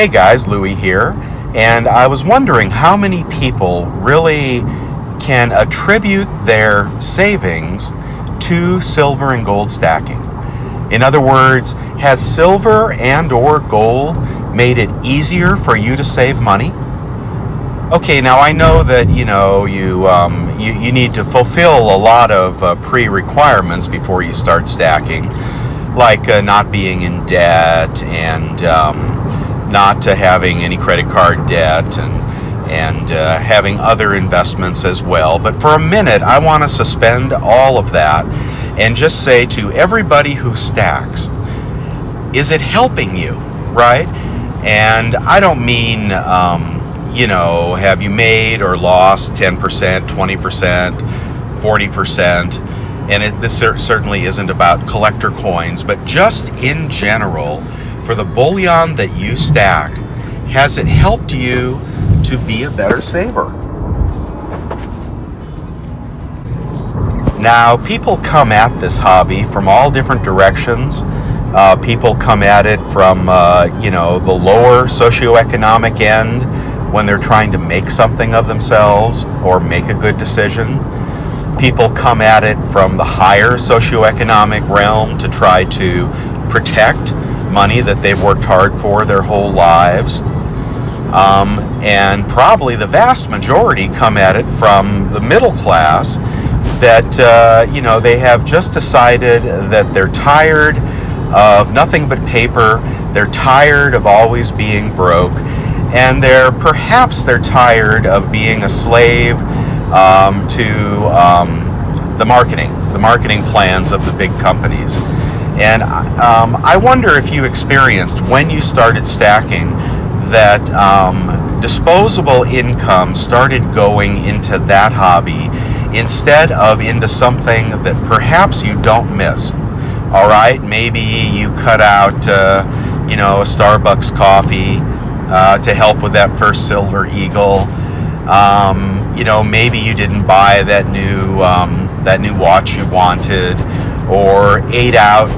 Hey guys, Louie here, and I was wondering how many people really can attribute their savings to silver and gold stacking. In other words, has silver and or gold made it easier for you to save money? Okay, now I know that you need to fulfill a lot of pre-requirements before you start stacking, like not being in debt and not having any credit card debt and having other investments as well. But for a minute, I want to suspend all of that and just say to everybody who stacks, is it helping you, right? And I don't mean, have you made or lost 10%, 20%, 40%? And this certainly isn't about collector coins, but just in general, for the bullion that you stack, has it helped you to be a better saver? Now, people come at this hobby from all different directions. People come at it from, the lower socioeconomic end when they're trying to make something of themselves or make a good decision. People come at it from the higher socioeconomic realm to try to protect money that they've worked hard for their whole lives. And probably the vast majority come at it from the middle class that, they have just decided that they're tired of nothing but paper, they're tired of always being broke, and perhaps they're tired of being a slave to the marketing plans of the big companies. And I wonder if you experienced when you started stacking that disposable income started going into that hobby instead of into something that perhaps you don't miss. All right, maybe you cut out, a Starbucks coffee to help with that first Silver Eagle. Maybe you didn't buy that new watch you wanted, or ate out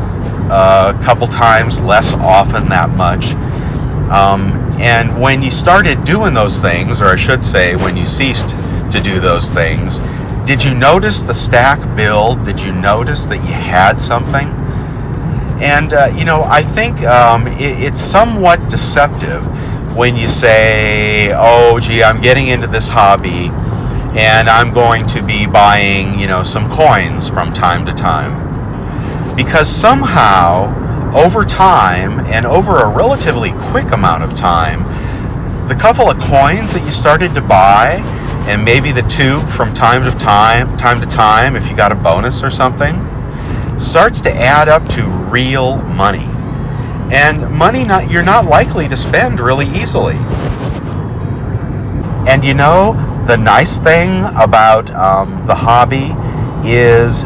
a couple times less often that much. And when you started doing those things, or I should say, when you ceased to do those things, did you notice the stack build? Did you notice that you had something? And, I think it's somewhat deceptive when you say, oh, gee, I'm getting into this hobby and I'm going to be buying, some coins from time to time. Because somehow, over time, and over a relatively quick amount of time, the couple of coins that you started to buy, and maybe the tube from time to time, if you got a bonus or something, starts to add up to real money. And money you're not likely to spend really easily. And the nice thing about the hobby is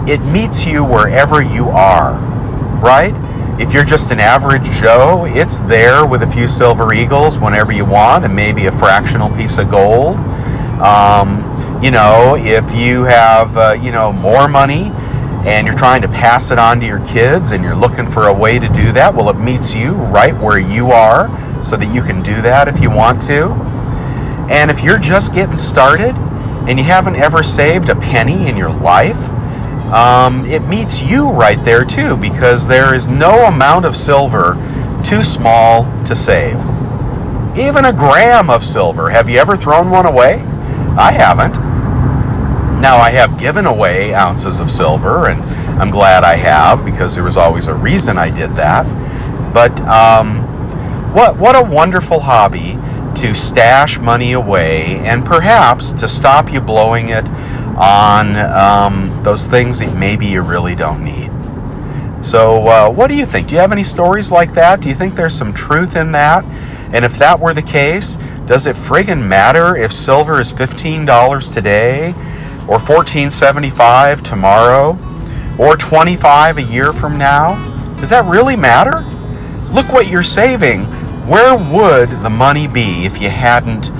it meets you wherever you are, right? If you're just an average Joe, it's there with a few Silver Eagles whenever you want, and maybe a fractional piece of gold. If you have, more money and you're trying to pass it on to your kids and you're looking for a way to do that, well, it meets you right where you are so that you can do that if you want to. And if you're just getting started and you haven't ever saved a penny in your life, it meets you right there too, because there is no amount of silver too small to save. Even a gram of silver. Have you ever thrown one away? I haven't. Now, I have given away ounces of silver, and I'm glad I have, because there was always a reason I did that. But what a wonderful hobby to stash money away, and perhaps to stop you blowing it on those things that maybe you really don't need. So what do you think? Do you have any stories like that? Do you think there's some truth in that? And if that were the case, does it friggin' matter if silver is $15 today, or $14.75 tomorrow, or $25 a year from now? Does that really matter? Look what you're saving. Where would the money be if you hadn't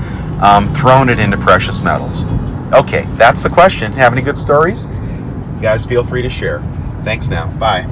thrown it into precious metals? Okay, that's the question. Have any good stories? You guys feel free to share. Thanks now. Bye.